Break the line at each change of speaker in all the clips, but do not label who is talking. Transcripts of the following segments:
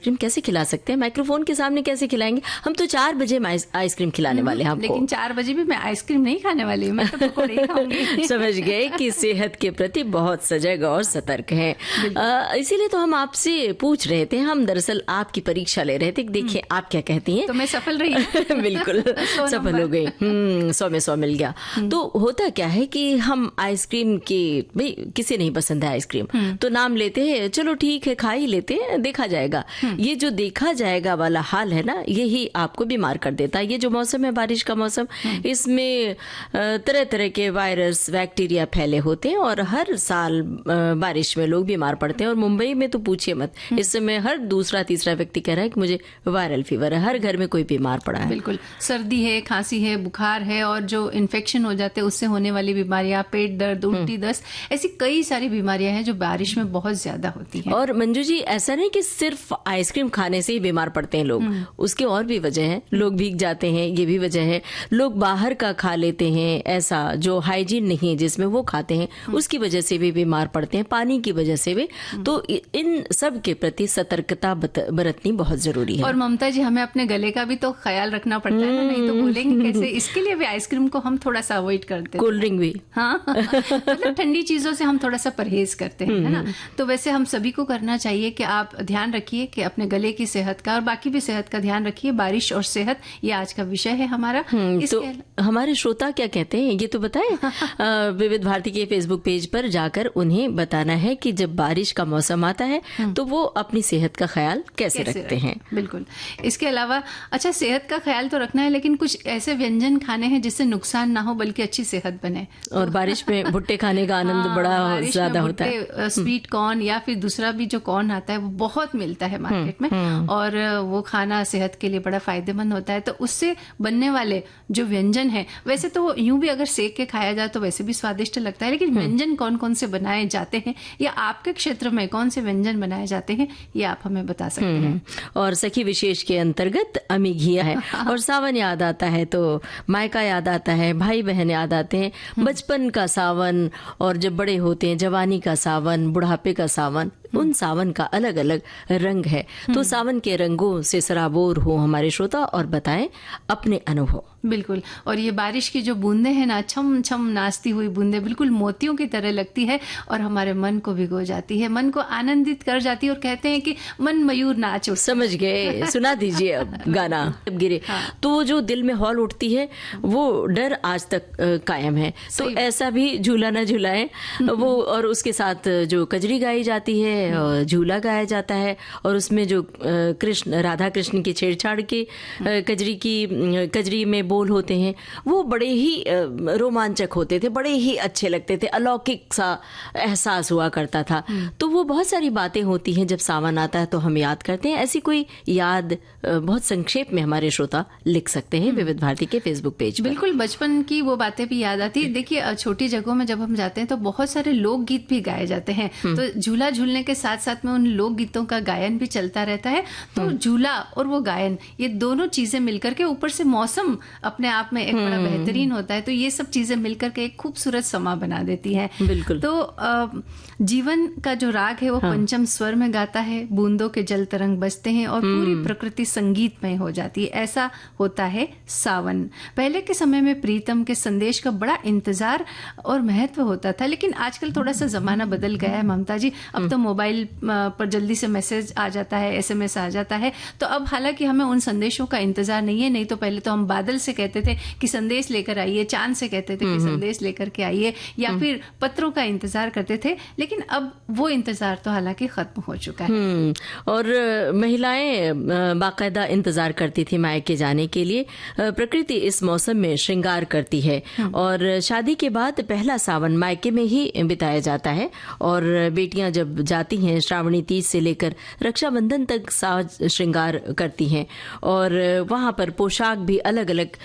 Ice cream कैसे खिला सकते हैं, माइक्रोफोन के सामने कैसे खिलाएंगे? हम तो 4 बजे आइसक्रीम खिलाने वाले हैं आपको।
लेकिन 4 बजे भी मैं आइसक्रीम नहीं खाने वाली हूँ, मैं तो पकौड़े ही खाऊंगी।
समझ गए कि सेहत के प्रति बहुत सजग और सतर्क हैं। इसीलिए तो हम आपसे पूछ रहे थे, हम दरअसल आपकी परीक्षा ले रहे थे, देखिए आप क्या कहती हैं।
तो मैं सफल रही।
बिल्कुल सफल हो गई। 100 में 100 मिल गया। तो होता क्या है कि हम आइसक्रीम के, भाई किसे नहीं पसंद है आइसक्रीम, तो नाम लेते हैं, चलो ठीक है खा ही लेते हैं, देखा जाएगा। ये जो देखा जाएगा वाला हाल है ना, यही आपको बीमार कर देता है। ये जो मौसम है, बारिश का मौसम, इसमें तरह तरह के वायरस बैक्टीरिया फैले होते हैं और हर साल बारिश में लोग बीमार पड़ते हैं। और मुंबई में तो पूछिए मत, इस समय हर दूसरा तीसरा व्यक्ति कह रहा है कि मुझे वायरल फीवर है, हर घर में कोई बीमार पड़ा है।
बिल्कुल, सर्दी है, खांसी है, बुखार है, और जो इन्फेक्शन हो जाते हैं उससे होने वाली बीमारियां, पेट दर्द, उल्टी दस्त, ऐसी कई सारी बीमारियां हैं जो बारिश में बहुत ज्यादा होती हैं।
और मंजू जी, ऐसा नहीं कि सिर्फ आइसक्रीम खाने से ही बीमार पड़ते हैं लोग, उसके और भी वजह है। लोग भीग जाते हैं, ये भी वजह है। लोग बाहर का खा लेते हैं, ऐसा जो हाइजीन नहीं है जिसमें वो खाते हैं, उसकी वजह से भी बीमार पड़ते हैं, पानी की वजह से भी। तो इन सब के प्रति सतर्कता बरतनी बहुत जरूरी है।
और ममता जी, हमें अपने गले का भी तो ख्याल रखना पड़ता है ना, नहीं तो बोलेंगे कैसे। इसके लिए भी आइसक्रीम को हम थोड़ा सा अवॉइड करते हैं,
कोल्ड ड्रिंक भी।
हाँ, मतलब ठंडी चीजों से हम थोड़ा सा परहेज करते हैं, है ना। तो वैसे हम सभी को करना चाहिए कि आप ध्यान रखिए कि अपने गले की सेहत का और बाकी भी सेहत का ध्यान रखिए। बारिश और सेहत, ये आज का विषय है हमारा।
तो हमारे श्रोता क्या कहते हैं ये तो बताएं। विविध भारती के फेसबुक पेज पर जाकर उन्हें बताना है कि जब बारिश का मौसम आता है तो वो अपनी सेहत का ख्याल कैसे रखते हैं।
बिल्कुल। इसके अलावा अच्छा, सेहत का ख्याल तो रखना है, लेकिन कुछ ऐसे व्यंजन खाने हैं जिससे नुकसान ना हो बल्कि अच्छी सेहत बने।
और बारिश में भुट्टे खाने का आनंद बड़ा ज्यादा होता है।
स्वीट कॉर्न या फिर दूसरा भी जो कॉर्न आता है वो बहुत मिलता है मार्केट में, और वो खाना सेहत के लिए बड़ा फायदेमंद होता है। तो उससे बनने वाले जो व्यंजन है, वैसे तो यूं भी अगर सेक के खाया जाए तो वैसे भी स्वादिष्ट लगता है, लेकिन व्यंजन कौन कौन से बनाए जाते हैं या आपके क्षेत्र में कौन से व्यंजन बनाए जाते हैं, ये आप हमें बता सकते हैं।
और सखी विशेष के अंतर्गत अमी घिया है। और सावन याद आता है तो मायका याद आता है, भाई बहन याद आते हैं, बचपन का सावन, और जब बड़े होते हैं जवानी का सावन, बुढ़ापे का सावन। उन सावन का अलग अलग रंग है। तो सावन के रंगों से सराबोर हो हमारे श्रोता और बताएं अपने अनुभव।
बिल्कुल। और ये बारिश की जो बूंदे हैं ना, छम छम नाचती हुई बूंदे, बिल्कुल मोतियों की तरह लगती है और हमारे मन को भिगो जाती है, मन को आनंदित कर जाती है। और कहते हैं कि मन मयूर नाच उठता।
समझ गए, सुना दीजिए अब गाना। जब गिरे तो जो दिल में हौल उठती है, वो डर आज तक कायम है। तो ऐसा भी झूला ना झूलाएं वो। और उसके साथ जो कजरी गाई जाती है, झूला गाया जाता है, और उसमें जो कृष्ण राधा कृष्ण की छेड़छाड़ के कजरी में बोल होते हैं, वो बड़े ही रोमांचक होते थे, बड़े ही अच्छे लगते थे, अलौकिक सा एहसास हुआ करता था। तो वो बहुत सारी बातें होती हैं जब सावन आता है तो हम याद करते हैं। ऐसी कोई याद बहुत संक्षेप में हमारे श्रोता लिख सकते हैं विविध भारती के फेसबुक पेज पर।
बिल्कुल, बचपन की वो बातें भी याद आती है। देखिए, छोटी जगहों में जब हम जाते हैं तो बहुत सारे लोकगीत भी गाए जाते हैं, तो झूला झूलने के साथ साथ में उन लोकगीतों का गायन भी चलता रहता है। तो झूला और वो गायन, ये दोनों चीजें मिलकर के, ऊपर से मौसम अपने आप में एक बड़ा बेहतरीन होता है, तो ये सब चीजें मिलकर के एक खूबसूरत समा बना देती हैं।
बिल्कुल।
तो जीवन का जो राग है वो पंचम स्वर में गाता है, बूंदों के जल तरंग बजते हैं और पूरी प्रकृति संगीतमय हो जाती है। ऐसा होता है सावन। पहले के समय में प्रीतम के संदेश का बड़ा इंतजार और महत्व होता था, लेकिन आजकल थोड़ा सा जमाना बदल गया है ममता जी। अब तो मोबाइल पर जल्दी से मैसेज आ जाता है, SMS आ जाता है। तो अब हालांकि हमें उन संदेशों का इंतजार नहीं है। नहीं तो पहले तो हम बादल से कहते थे कि संदेश लेकर आइए, चांद से कहते थे कि संदेश लेकर के आइए, या फिर पत्रों का इंतजार करते थे। लेकिन अब वो इंतजार तो हालांकि खत्म हो चुका है।
और महिलाएं बाकायदा इंतजार करती थी मायके जाने के लिए। प्रकृति इस मौसम में श्रृंगार करती है, और शादी के बाद पहला सावन मायके में ही बिताया जाता है। और बेटियां जब जाती हैं श्रावणी तीज से लेकर रक्षाबंधन तक साज श्रृंगार करती हैं, और वहां पर पोशाक भी अलग अलग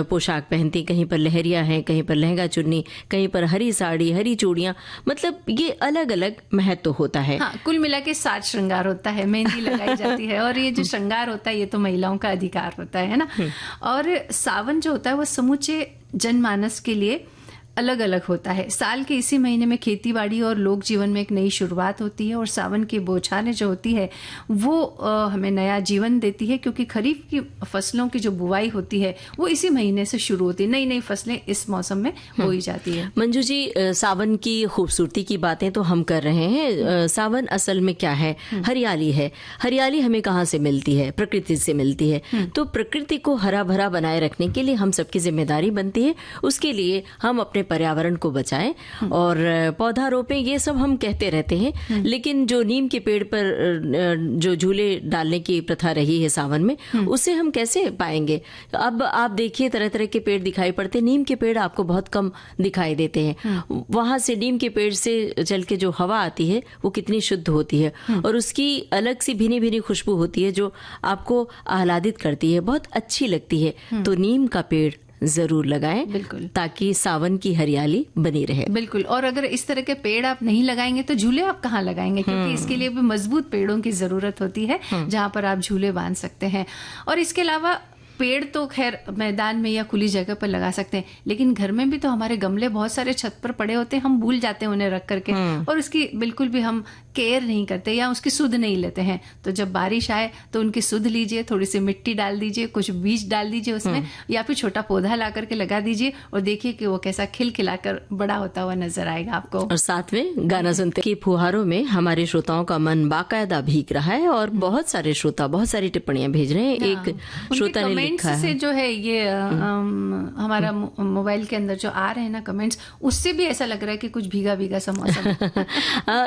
पोशाक पहनती। कहीं पर लहरिया है, कहीं पर लहंगा चुन्नी, कहीं पर हरी साड़ी, हरी चूड़ियां, मतलब ये अलग अलग महत्व होता है।
हाँ, कुल मिला के साज श्रृंगार होता है, मेहंदी लगाई जाती है, और ये जो श्रृंगार होता है ये तो महिलाओं का अधिकार होता है ना। और सावन जो होता है वो समूचे जनमानस के लिए अलग अलग होता है। साल के इसी महीने में खेती बाड़ी और लोक जीवन में एक नई शुरुआत होती है और सावन की बौछारें जो होती है वो हमें नया जीवन देती है, क्योंकि खरीफ की फसलों की जो बुवाई होती है वो इसी महीने से शुरू होती है। नई नई फसलें इस मौसम में बोई जाती है।
मंजू जी, सावन की खूबसूरती की बातें तो हम कर रहे हैं। सावन असल में क्या है? हरियाली है। हरियाली हमें कहाँ से मिलती है? प्रकृति से मिलती है। तो प्रकृति को हरा भरा बनाए रखने के लिए हम सबकी जिम्मेदारी बनती है। उसके लिए हम अपने पर्यावरण को बचाएं और पौधा रोपें। ये सब हम कहते रहते हैं, लेकिन जो नीम के पेड़ पर जो झूले डालने की प्रथा रही है सावन में, उसे हम कैसे पाएंगे? अब आप देखिए तरह तरह के पेड़ दिखाई पड़ते हैं, नीम के पेड़ आपको बहुत कम दिखाई देते हैं। वहां से नीम के पेड़ से चल के जो हवा आती है वो कितनी शुद्ध होती है और उसकी अलग सी भीनी भीनी खुशबू होती है जो आपको आह्लादित करती है, बहुत अच्छी लगती है। तो नीम का पेड़ जरूर लगाएं,
बिल्कुल,
ताकि सावन की हरियाली बनी रहे।
बिल्कुल। और अगर इस तरह के पेड़ आप नहीं लगाएंगे तो झूले आप कहाँ लगाएंगे? क्योंकि इसके लिए भी मजबूत पेड़ों की जरूरत होती है जहां पर आप झूले बांध सकते हैं। और इसके अलावा पेड़ तो खैर मैदान में या खुली जगह पर लगा सकते हैं, लेकिन घर में भी तो हमारे गमले बहुत सारे छत पर पड़े होते हैं, हम भूल जाते हैं उन्हें रख करके और उसकी बिल्कुल भी हम केयर नहीं करते या उसकी सुध नहीं लेते हैं। तो जब बारिश आए तो उनकी सुध लीजिए, थोड़ी सी मिट्टी डाल दीजिए, कुछ बीज डाल दीजिए उसमें, या फिर छोटा पौधा ला करके लगा दीजिए और देखिए कि वो कैसा खिलखिलाकर बड़ा होता हुआ नजर आएगा आपको।
और साथ में गाना सुनते कि फुहारों में हमारे श्रोताओं का मन बाकायदा भीग रहा है और बहुत सारे श्रोता बहुत सारी टिप्पणियां भेज रहे हैं। एक श्रोता ने लिखा
से जो है ये हमारा मोबाइल के अंदर जो आ रहे हैं ना कमेंट्स, उससे भी ऐसा लग रहा है कि कुछ भीगा भीगा सा मौसम।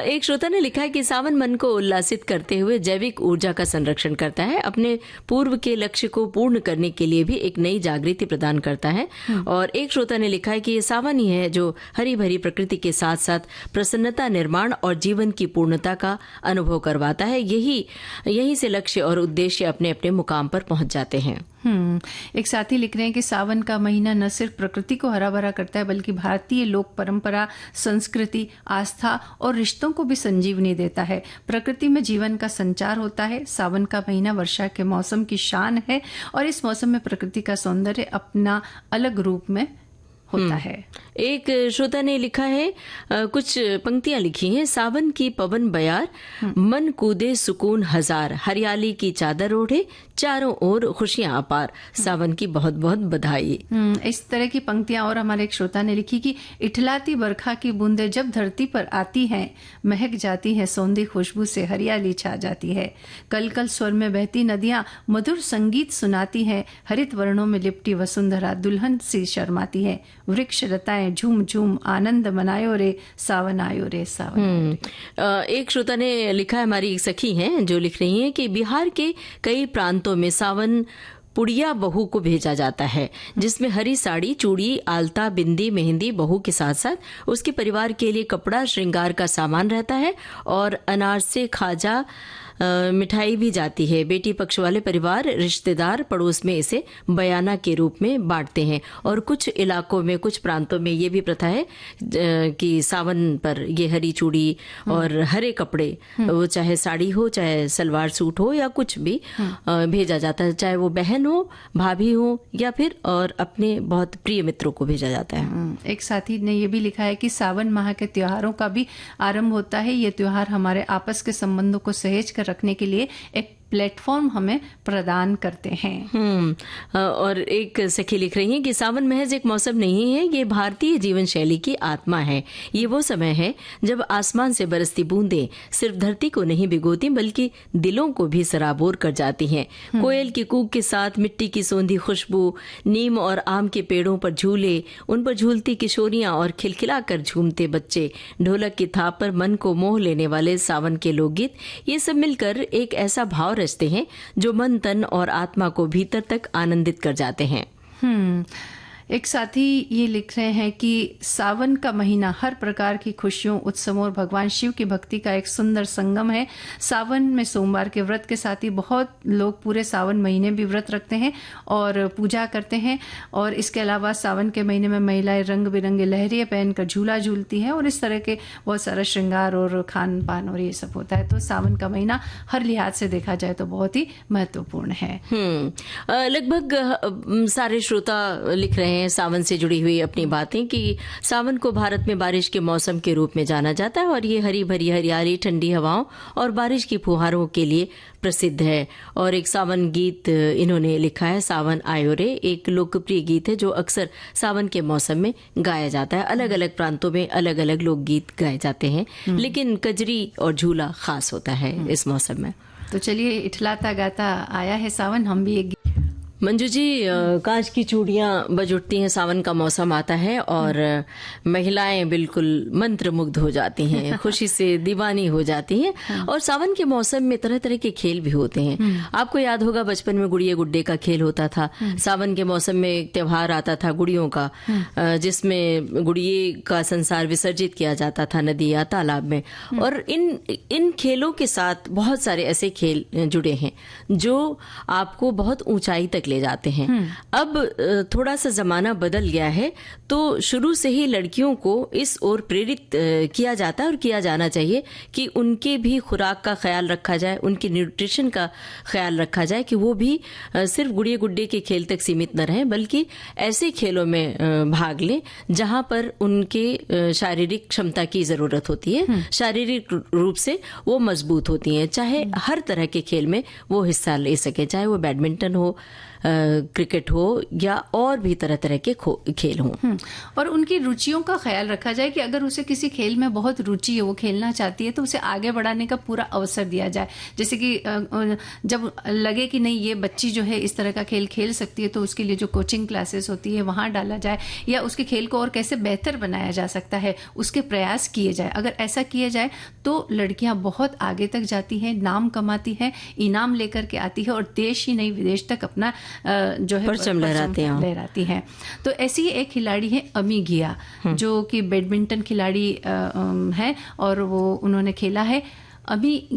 एक श्रोता ने लिखा है कि सावन मन को उल्लासित करते हुए जैविक ऊर्जा का संरक्षण करता है, अपने पूर्व के लक्ष्य को पूर्ण करने के लिए भी एक नई जागृति प्रदान करता है। और एक श्रोता ने लिखा है कि ये सावन ही है जो हरी भरी प्रकृति के साथ साथ प्रसन्नता, निर्माण और जीवन की पूर्णता का अनुभव करवाता है। यही से लक्ष्य और उद्देश्य अपने अपने मुकाम पर पहुंच जाते हैं।
एक साथी लिख रहे हैं कि सावन का महीना न सिर्फ प्रकृति को हरा भरा करता है बल्कि भारतीय लोक परंपरा, संस्कृति, आस्था और रिश्तों को भी संजीवनी देता है। प्रकृति में जीवन का संचार होता है। सावन का महीना वर्षा के मौसम की शान है और इस मौसम में प्रकृति का सौंदर्य अपना अलग रूप में होता है।
एक श्रोता ने लिखा है, कुछ पंक्तियां लिखी हैं। सावन की पवन बयार, मन कूदे सुकून हजार, हरियाली की चादर ओढ़े, चारों ओर खुशियां अपार, सावन की बहुत बहुत बधाई।
इस तरह की पंक्तियां और हमारे एक श्रोता ने लिखी कि इठलाती बरखा की बूंदें जब धरती पर आती हैं, महक जाती हैं सौंधी खुशबू से, हरियाली छा जाती है। कल कल स्वर में बहती नदियां मधुर संगीत सुनाती हैं, हरित वर्णों में लिपटी वसुंधरा दुल्हन सी शर्माती है। वृक्ष लताएं झूम झूम आनंद मनायो रे, सावन आयो रे, सावन।
एक श्रोता ने लिखा है, हमारी एक सखी हैं जो लिख रही हैं कि बिहार के कई प्रांतों में सावन पुड़िया बहू को भेजा जाता है, जिसमें हरी साड़ी, चूड़ी, आलता, बिंदी, मेहंदी बहू के साथ साथ उसके परिवार के लिए कपड़ा, श्रृंगार का सामान रहता है और अनारसे, खाजा, मिठाई भी जाती है। बेटी पक्ष वाले परिवार, रिश्तेदार, पड़ोस में इसे बयाना के रूप में बांटते हैं। और कुछ इलाकों में, कुछ प्रांतों में ये भी प्रथा है कि सावन पर ये हरी चूड़ी और हरे कपड़े, वो चाहे साड़ी हो, चाहे सलवार सूट हो या कुछ भी, भेजा जाता है। चाहे वो बहन हो, भाभी हो या फिर और अपने बहुत प्रिय मित्रों को भेजा जाता है।
एक साथी ने ये भी लिखा है कि सावन माह के त्योहारों का भी आरंभ होता है। ये त्योहार हमारे आपस के संबंधों को सहेज कर रखने के लिए एक प्लेटफॉर्म हमें प्रदान करते हैं।
और एक सखी लिख रही है कि सावन महज एक मौसम नहीं है, ये भारतीय जीवन शैली की आत्मा है। ये वो समय है जब आसमान से बरसती बूंदें सिर्फ धरती को नहीं भिगोती बल्कि दिलों को भी सराबोर कर जाती हैं। कोयल की कूक के साथ मिट्टी की सौंधी खुशबू, नीम और आम के पेड़ों पर झूले, उन पर झूलती किशोरियां और खिलखिलाकर झूमते बच्चे, ढोलक की थाप पर मन को मोह लेने वाले सावन के लोकगीत, ये सब मिलकर एक ऐसा भाव रचते हैं जो मन, तन और आत्मा को भीतर तक आनंदित कर जाते हैं।
एक साथी ये लिख रहे हैं कि सावन का महीना हर प्रकार की खुशियों, उत्सवों और भगवान शिव की भक्ति का एक सुंदर संगम है। सावन में सोमवार के व्रत के साथ ही बहुत लोग पूरे सावन महीने भी व्रत रखते हैं और पूजा करते हैं। और इसके अलावा सावन के महीने में महिलाएं रंग बिरंगे लहरिया पहनकर झूला झूलती हैं और इस तरह के बहुत सारा श्रृंगार और खान पान और ये सब होता है। तो सावन का महीना हर लिहाज से देखा जाए तो बहुत ही महत्वपूर्ण है।
लगभग सारे श्रोता लिख रहे हैं सावन से जुड़ी हुई अपनी बातें कि सावन को भारत में बारिश के मौसम के रूप में जाना जाता है और ये हरी भरी हरियाली, ठंडी हवाओं और बारिश की फुहारों के लिए प्रसिद्ध है। और एक सावन गीत इन्होंने लिखा है, सावन आयो रे, एक लोकप्रिय गीत है जो अक्सर सावन के मौसम में गाया जाता है। अलग अलग प्रांतों में अलग अलग लोकगीत गाए जाते हैं, लेकिन कजरी और झूला खास होता है इस मौसम में।
तो चलिए, इठलाता गाता आया है सावन, हम भी एक
मंजू जी, कांच की चूड़ियां बज उठती हैं, सावन का मौसम आता है और महिलाएं बिल्कुल मंत्रमुग्ध हो जाती हैं, खुशी से दीवानी हो जाती हैं। और सावन के मौसम में तरह तरह के खेल भी होते हैं। आपको याद होगा बचपन में गुड़िया गुड्डे का खेल होता था। सावन के मौसम में एक त्योहार आता था गुड़ियों का, जिसमें गुड़िये का संसार विसर्जित किया जाता था नदी या तालाब में। और इन खेलों के साथ बहुत सारे ऐसे खेल जुड़े हैं जो आपको बहुत ऊंचाई तक ले जाते हैं। अब थोड़ा सा जमाना बदल गया है, तो शुरू से ही लड़कियों को इस ओर प्रेरित किया जाता है और किया जाना चाहिए कि उनके भी खुराक का ख्याल रखा जाए, उनकी न्यूट्रिशन का ख्याल रखा जाए, कि वो भी सिर्फ गुड़िया गुड्डे के खेल तक सीमित न रहें, बल्कि ऐसे खेलों में भाग लें जहां पर उनके शारीरिक क्षमता की जरूरत होती है, शारीरिक रूप से वो मजबूत होती हैं। चाहे हर तरह के खेल में वो हिस्सा ले सके, चाहे वो बैडमिंटन हो, क्रिकेट हो या और भी तरह तरह के खेल हों।
और उनकी रुचियों का ख्याल रखा जाए कि अगर उसे किसी खेल में बहुत रुचि है, वो खेलना चाहती है, तो उसे आगे बढ़ाने का पूरा अवसर दिया जाए। जैसे कि जब लगे कि नहीं ये बच्ची जो है इस तरह का खेल खेल सकती है, तो उसके लिए जो कोचिंग क्लासेस होती है वहाँ डाला जाए, या उसके खेल को और कैसे बेहतर बनाया जा सकता है उसके प्रयास किए जाए। अगर ऐसा किया जाए तो लड़कियां बहुत आगे तक जाती हैं, नाम कमाती हैं, इनाम लेकर के आती है और देश ही नहीं विदेश तक अपना जो है
परचम
लहराती हैं। तो ऐसी ही एक खिलाड़ी है अमी गिया, जो कि बैडमिंटन खिलाड़ी है और वो उन्होंने खेला है। अमी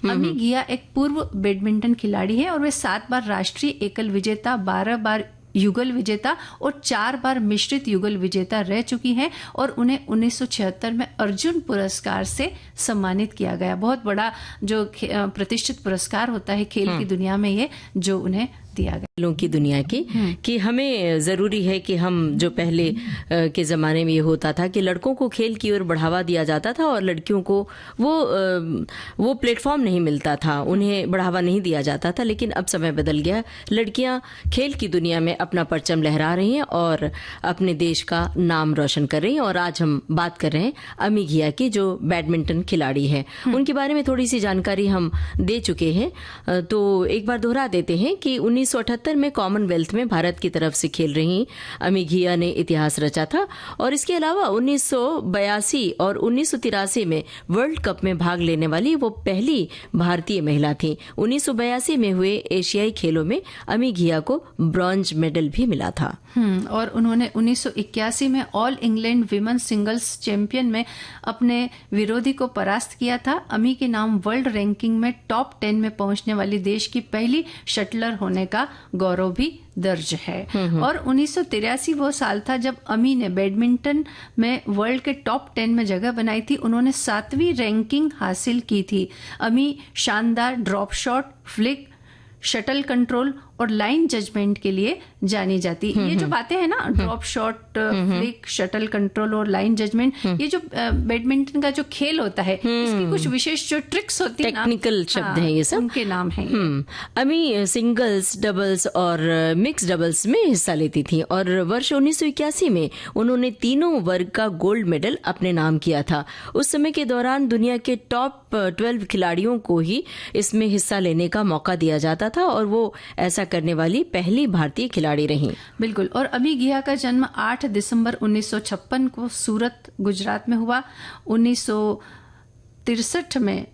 गिया एक पूर्व बैडमिंटन खिलाड़ी है और वे 7 बार राष्ट्रीय एकल विजेता, 12 बार युगल विजेता और 4 बार मिश्रित युगल विजेता रह चुकी हैं और उन्हें 1976 में अर्जुन पुरस्कार से सम्मानित किया गया। बहुत बड़ा जो प्रतिष्ठित पुरस्कार होता है खेल की दुनिया में, ये जो उन्हें दिया गया
खेलों की दुनिया की, कि हमें जरूरी है कि हम जो पहले के जमाने में ये होता था कि लड़कों को खेल की ओर बढ़ावा दिया जाता था और लड़कियों को वो प्लेटफॉर्म नहीं मिलता था, उन्हें बढ़ावा नहीं दिया जाता था। लेकिन अब समय बदल गया, लड़कियां खेल की दुनिया में अपना परचम लहरा रही हैं और अपने देश का नाम रोशन कर रही हैं। और आज हम बात कर रहे हैं अमी गिया की, जो बैडमिंटन खिलाड़ी है। उनके बारे में थोड़ी सी जानकारी हम दे चुके हैं, तो एक बार दोहरा देते हैं कि 1978 में कॉमनवेल्थ में भारत की तरफ से खेल रही अमी गिया ने इतिहास रचा था। और इसके अलावा 1982 और 1983 में वर्ल्ड कप में भाग लेने वाली वो पहली भारतीय महिला थी। 1982 में हुए एशियाई खेलों में अमी गिया को ब्रॉन्ज मेडल भी मिला था।
और उन्होंने 1981 में all England women singles champion में अपने विरोधी को परास्त किया था। अमी के नाम वर्ल्ड रैंकिंग में टॉप 10 में पहुंचने वाली देश की पहली शटलर होने का गौरव भी दर्ज है। और 1983 वो साल था जब अमी ने बैडमिंटन में वर्ल्ड के टॉप 10 में जगह बनाई थी। उन्होंने 7वीं रैंकिंग हासिल की थी। अमी शानदार drop shot, flick, shuttle control और लाइन जजमेंट के लिए जानी जाती। ये जो बातें हैं ना, drop shot, flick, shuttle control और लाइन जजमेंट, ये जो बैडमिंटन का जो खेल होता है, इसकी कुछ विशेष जो ट्रिक्स होती है,
टेक्निकल शब्द हैं ये सब,
उनके नाम हैं।
अमी सिंगल्स, डबल्स और मिक्स डबल्स में हिस्सा लेती थी और वर्ष 1981 में उन्होंने तीनों वर्ग का गोल्ड मेडल अपने नाम किया था। उस समय के दौरान दुनिया के टॉप 12 खिलाड़ियों को ही इसमें हिस्सा लेने का मौका दिया जाता था और वो ऐसा करने वाली पहली भारतीय खिलाड़ी रही।
बिल्कुल। और अमी गिया का जन्म 8 दिसंबर 1956 को सूरत, गुजरात में हुआ। 1968 में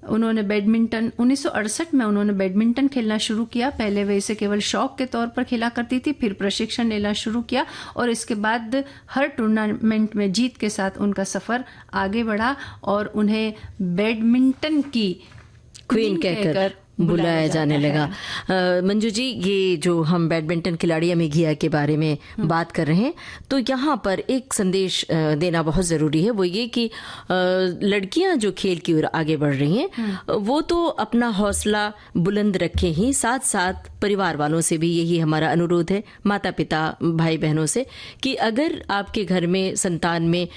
उन्होंने 1968 में उन्होंने बैडमिंटन खेलना शुरू किया। पहले वे इसे केवल शौक के तौर पर खेला करती थी, फिर प्रशिक्षण लेना शुरू किया और इसके बाद हर टूर्नामेंट में जीत के साथ उनका सफर आगे बढ़ा और उन्हें बैडमिंटन की क्वीन कहकर
बुलाया जाने लगा। मंजू जी, ये जो हम बैडमिंटन खिलाड़ी अमी घिया के बारे में बात कर रहे हैं, तो यहाँ पर एक संदेश देना बहुत ज़रूरी है। वो ये कि लड़कियां जो खेल की ओर आगे बढ़ रही हैं वो तो अपना हौसला बुलंद रखें ही, साथ साथ परिवार वालों से भी यही हमारा अनुरोध है, माता पिता भाई बहनों से, कि अगर आपके घर में संतान में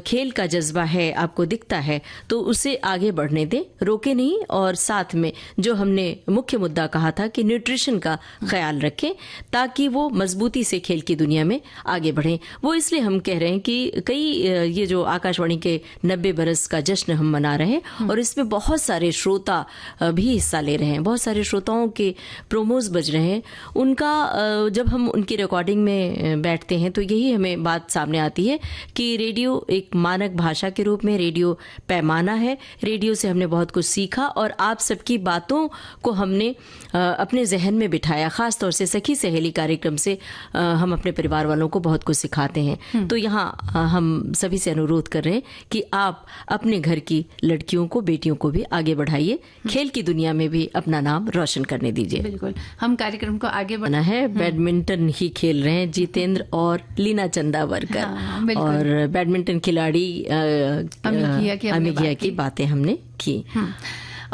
खेल का जज्बा है, आपको दिखता है, तो उसे आगे बढ़ने दें, रोके नहीं। और साथ में जो हमने मुख्य मुद्दा कहा था कि न्यूट्रिशन का ख्याल रखें ताकि वो मजबूती से खेल की दुनिया में आगे बढ़ें। वो इसलिए हम कह रहे हैं कि कई ये जो आकाशवाणी के 90 बरस का जश्न हम मना रहे हैं और इसमें बहुत सारे श्रोता भी हिस्सा ले रहे हैं, बहुत सारे श्रोताओं के प्रोमोज बज रहे हैं। उनका जब हम उनकी रिकॉर्डिंग में बैठते हैं तो यही हमें बात सामने आती है कि रेडियो एक मानक भाषा के रूप में, रेडियो पैमाना है, रेडियो से हमने बहुत कुछ सीखा और आप सबकी बातों को हमने अपने जहन में बिठाया। खास तौर से सखी सहेली कार्यक्रम से हम अपने परिवार वालों को बहुत कुछ सिखाते हैं। तो यहाँ हम सभी से अनुरोध कर रहे हैं कि आप अपने घर की लड़कियों को, बेटियों को भी आगे बढ़ाइए, खेल की दुनिया में भी अपना नाम रोशन करने दीजिए।
बिल्कुल, हम कार्यक्रम को आगे
बढ़ना है। बैडमिंटन ही खेल रहे हैं जितेंद्र और लीना चंदावरकर, और बैडमिंटन खिलाड़ी अमी घिया की बातें हमने की।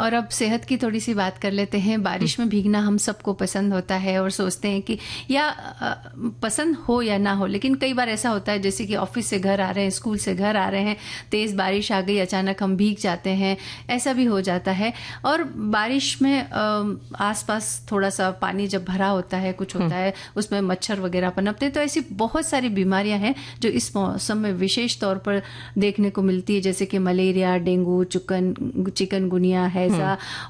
और अब सेहत की थोड़ी सी बात कर लेते हैं। बारिश में भीगना हम सबको पसंद होता है और सोचते हैं कि या पसंद हो या ना हो, लेकिन कई बार ऐसा होता है जैसे कि ऑफिस से घर आ रहे हैं, स्कूल से घर आ रहे हैं, तेज़ बारिश आ गई, अचानक हम भीग जाते हैं, ऐसा भी हो जाता है। और बारिश में आसपास थोड़ा सा पानी जब भरा होता है, कुछ होता है, उसमें मच्छर वगैरह पनपते हैं, तो ऐसी बहुत सारी बीमारियां हैं जो इस मौसम में विशेष तौर पर देखने को मिलती है, जैसे कि मलेरिया, डेंगू, चिकनगुनिया है,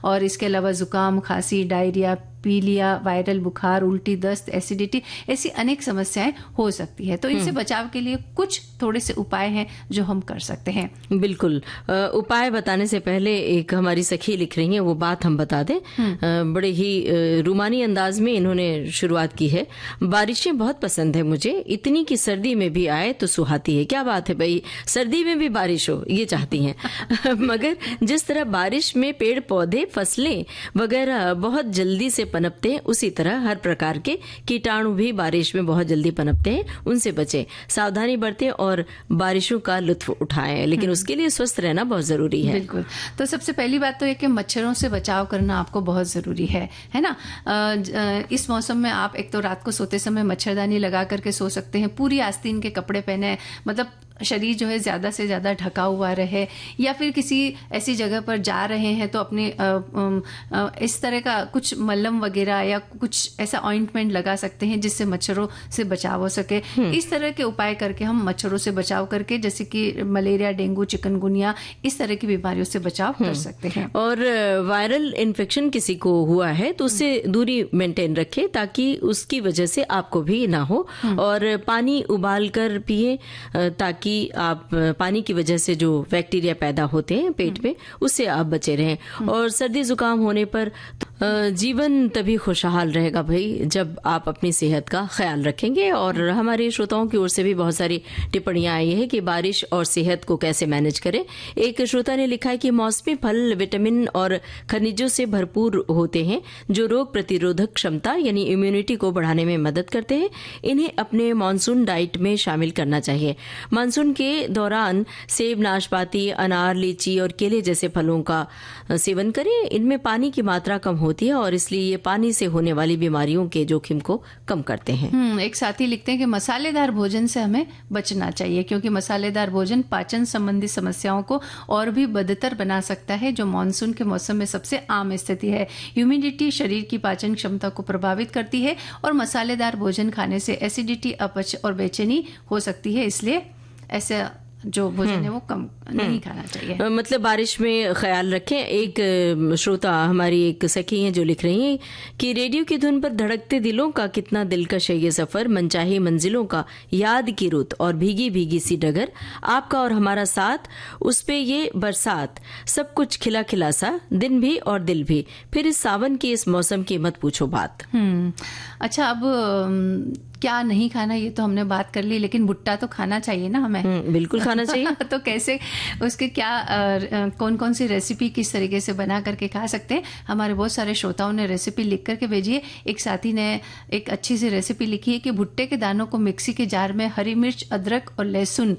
और इसके अलावा जुकाम, खांसी, डायरिया, पीलिया, वायरल बुखार, उल्टी, दस्त, एसिडिटी, ऐसी अनेक समस्याएं हो सकती है। तो इनसे बचाव के लिए कुछ थोड़े से उपाय हैं जो हम कर सकते हैं।
बिल्कुल, उपाय बताने से पहले एक हमारी सखी लिख रही हैं, वो बात हम बता दें। बड़े ही रूमानी अंदाज में इन्होंने शुरुआत की है। बारिशें बहुत पसंद है मुझे, इतनी की सर्दी में भी आए तो सुहाती है। क्या बात है भाई, सर्दी में भी बारिश हो, ये चाहती हैं। मगर जिस तरह बारिश में पेड़ पौधे, फसलें वगैरह बहुत जल्दी से पनपते हैं, उसी तरह हर प्रकार के कीटाणु भी बारिश में बहुत जल्दी पनपते हैं। उनसे बचें, सावधानी बरतें और बारिशों का लुत्फ उठाएं, लेकिन उसके लिए स्वस्थ रहना बहुत जरूरी है।
बिल्कुल, तो सबसे पहली बात तो ये कि मच्छरों से बचाव करना आपको बहुत जरूरी है ना। इस मौसम में आप एक तो रात को सोते समय मच्छरदानी लगा करके सो सकते हैं, पूरी आस्तीन के कपड़े पहने, मतलब शरीर जो है ज़्यादा से ज़्यादा ढका हुआ रहे, या फिर किसी ऐसी जगह पर जा रहे हैं तो अपने इस तरह का कुछ मलहम वगैरह या कुछ ऐसा ऑइंटमेंट लगा सकते हैं जिससे मच्छरों से बचाव हो सके। इस तरह के उपाय करके हम मच्छरों से बचाव करके, जैसे कि मलेरिया, डेंगू, चिकनगुनिया, इस तरह की बीमारियों से बचाव कर सकते हैं।
और वायरल इन्फेक्शन किसी को हुआ है तो उससे दूरी मेंटेन रखें ताकि उसकी वजह से आपको भी ना हो। और पानी उबाल कर पिए ताकि आप पानी की वजह से जो बैक्टीरिया पैदा होते हैं पेट में, उससे आप बचे रहें। और सर्दी जुकाम होने पर जीवन तभी खुशहाल रहेगा भाई जब आप अपनी सेहत का ख्याल रखेंगे। और हमारे श्रोताओं की ओर से भी बहुत सारी टिप्पणियां आई है कि बारिश और सेहत को कैसे मैनेज करें। एक श्रोता ने लिखा है कि मौसमी फल विटामिन और खनिजों से भरपूर होते हैं जो रोग प्रतिरोधक क्षमता यानी इम्यूनिटी को बढ़ाने में मदद करते हैं। इन्हें अपने मानसून डाइट में शामिल करना चाहिए। मानसून के दौरान सेब, नाशपाती, अनार, लीची और केले जैसे फलों का सेवन करें। इनमें पानी की मात्रा कम होती है और इसलिए ये पानी से होने वाली बीमारियों के जोखिम को कम करते हैं।
एक साथी लिखते हैं कि मसालेदार भोजन से हमें बचना चाहिए क्योंकि मसालेदार भोजन पाचन संबंधी समस्याओं को और भी बदतर बना सकता है, जो मानसून के मौसम में सबसे आम स्थिति है। ह्यूमिडिटी शरीर की पाचन क्षमता को प्रभावित करती है और मसालेदार भोजन खाने से एसिडिटी, अपच और बेचैनी हो सकती है। इसलिए ऐसे जो भोजन है वो कम नहीं खाना चाहिए।
मतलब बारिश में ख्याल रखें। एक श्रोता हमारी एक सखी हैं जो लिख रही हैं कि रेडियो की धुन पर धड़कते दिलों का कितना दिलकश है ये सफर, मनचाही मंजिलों का, याद की रुत और भीगी भीगी सी डगर, आपका और हमारा साथ, उस पे ये बरसात, सब कुछ खिला खिला सा, दिन भी और दिल भी, फिर इस सावन की इस मौसम की मत पूछो बात।
अच्छा, अब क्या नहीं खाना ये तो हमने बात कर ली, लेकिन भुट्टा तो खाना चाहिए ना हमें।
बिल्कुल खाना चाहिए।
तो कैसे उसके क्या कौन कौन सी रेसिपी किस तरीके से बना करके खा सकते हैं। हमारे बहुत सारे श्रोताओं ने रेसिपी लिख करके भेजी है। एक साथी ने एक अच्छी सी रेसिपी लिखी है कि भुट्टे के दानों को मिक्सी के जार में हरी मिर्च, अदरक और लहसुन,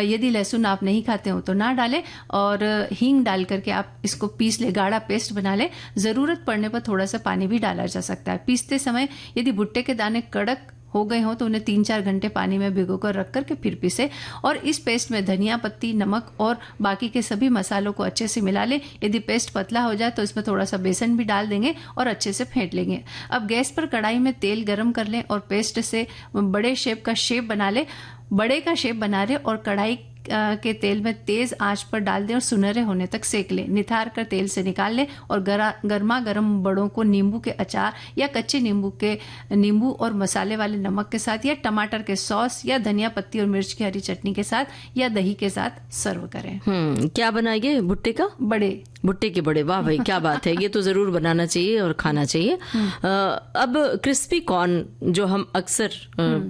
यदि लहसुन आप नहीं खाते हो तो ना डालें, और हींग डाल करके आप इसको पीस ले, गाढ़ा पेस्ट बना ले। जरूरत पड़ने पर थोड़ा सा पानी भी डाला जा सकता है। पीसते समय यदि भुट्टे के दाने कड़क हो गए हो तो उन्हें 3-4 घंटे पानी में भिगोकर रख करके फिर पीसे, और इस पेस्ट में धनिया पत्ती, नमक और बाकी के सभी मसालों को अच्छे से मिला ले। यदि पेस्ट पतला हो जाए तो इसमें थोड़ा सा बेसन भी डाल देंगे और अच्छे से फेंट लेंगे। अब गैस पर कढ़ाई में तेल गरम कर लें और पेस्ट से बड़े शेप का शेप बना ले। बड़े का शेप बना रहे और कढ़ाई के तेल में तेज आंच पर डाल दें और सुनहरे होने तक सेक लें। निथार कर तेल से निकाल लें और गर्मा गर्म बड़ों को नींबू के अचार या कच्चे नींबू और मसाले वाले नमक के साथ, या टमाटर के सॉस, या धनिया पत्ती और मिर्च की हरी चटनी के साथ, या दही के साथ सर्व करें।
क्या बनाएंगे? भुट्टे का बड़े। भुट्टे के बड़े, वाह भाई क्या बात है। ये तो जरूर बनाना चाहिए और खाना चाहिए। अब क्रिस्पी कॉर्न जो हम अक्सर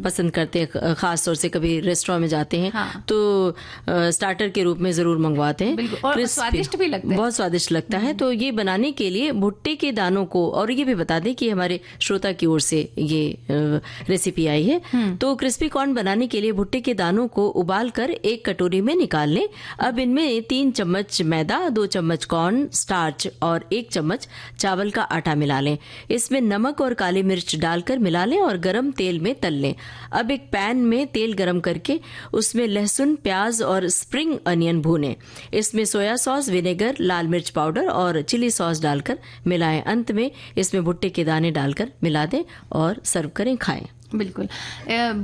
पसंद करते हैं, खास तौर से कभी रेस्टोरेंट में जाते हैं तो स्टार्टर के रूप में जरूर मंगवाते हैं।
और स्वादिष्ट भी लगता है,
बहुत स्वादिष्ट लगता है। तो ये बनाने के लिए भुट्टे के दानों को, और ये भी बता दें कि हमारे श्रोता की ओर से ये रेसिपी आई है। तो क्रिस्पी कॉर्न बनाने के लिए भुट्टे के दानों को उबाल कर एक कटोरी में निकाल लें। अब इनमें 3 चम्मच मैदा, 2 चम्मच कॉर्न स्टार्च और 1 चम्मच चावल का आटा मिला लें। इसमें नमक और काली मिर्च डालकर मिला लें और गरम तेल में तल लें। अब एक पैन में तेल गरम करके उसमें लहसुन, प्याज और स्प्रिंग अनियन भूनें। इसमें सोया सॉस, विनेगर, लाल मिर्च पाउडर और चिली सॉस डालकर मिलाएं। अंत में इसमें भुट्टे के दाने डालकर मिला दें और सर्व करें, खाएं।
बिल्कुल।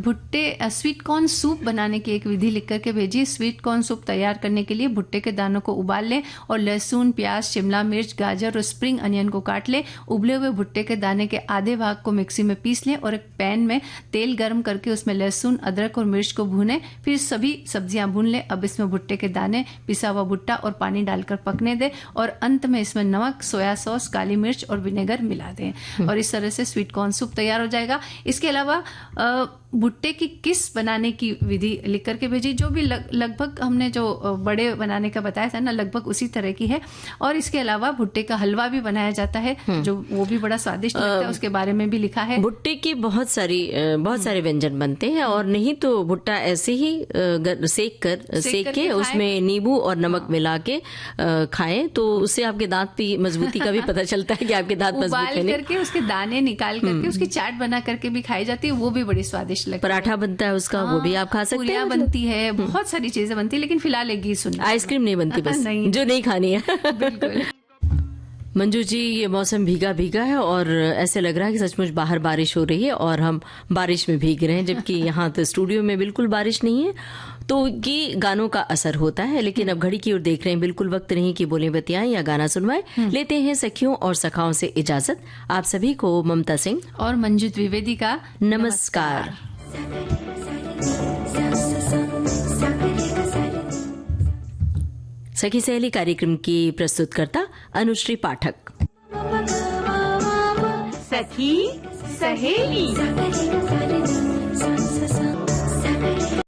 भुट्टे स्वीट कॉर्न सूप बनाने की एक विधि लिख करके भेजिए। स्वीट कॉर्न सूप तैयार करने के लिए भुट्टे के दानों को उबाल लें और लहसुन, प्याज, शिमला मिर्च, गाजर और स्प्रिंग अनियन को काट लें। उबले हुए भुट्टे के दाने के आधे भाग को मिक्सी में पीस लें और एक पैन में तेल गर्म करके उसमें लहसुन, अदरक और मिर्च को भूनें। फिर सभी सब्जियां भून लें। अब इसमें भुट्टे के दाने, पिसा हुआ भुट्टा और पानी डालकर पकने दें और अंत में इसमें नमक, सोया सॉस, काली मिर्च और विनेगर मिला दें और इस तरह से स्वीट कॉर्न सूप तैयार हो जाएगा। इसके अलावा भुट्टे की किस बनाने की विधि लिख करके भेजी, जो भी लगभग हमने जो बड़े बनाने का बताया था ना, लगभग उसी तरह की है। और इसके अलावा भुट्टे का हलवा भी बनाया जाता है, जो वो भी बड़ा स्वादिष्ट लगता है, उसके बारे में भी लिखा है।
भुट्टे की बहुत सारे व्यंजन बनते हैं, और नहीं तो भुट्टा ऐसे ही सेक के उसमें नींबू और नमक मिला के खाएं तो उससे आपके दांत की मजबूती का भी पता चलता है कि आपके दांत मजबूत है।
उबाल करके उसके दाने निकाल करके उसकी चाट बना करके भी खाई जाती है, वो भी बड़ी स्वादिष्ट लगती है।
पराठा बनता है उसका, वो भी आप खा सकते हैं।
पूरियां बनती है, बहुत सारी चीजें बनती है, लेकिन फिलहाल एक गीत सुनिए।
आइसक्रीम नहीं बनती बस जो नहीं खानी है।
बिल्कुल।
मंजू जी, ये मौसम भीगा भीगा है और ऐसे लग रहा है कि सचमुच बाहर बारिश हो रही है और हम बारिश में भीग रहे हैं, जबकि यहाँ तो स्टूडियो में बिल्कुल बारिश नहीं है। तो ये गानों का असर होता है। लेकिन अब घड़ी की ओर देख रहे हैं, बिल्कुल वक्त नहीं कि बोले बतियाएं या गाना सुनवाएं। लेते हैं सखियों और सखाओं से इजाजत। आप सभी को ममता सिंह
और मंजू द्विवेदी का
नमस्कार। सखी सहेली कार्यक्रम की प्रस्तुतकर्ता अनुश्री पाठक।
सखी सहेली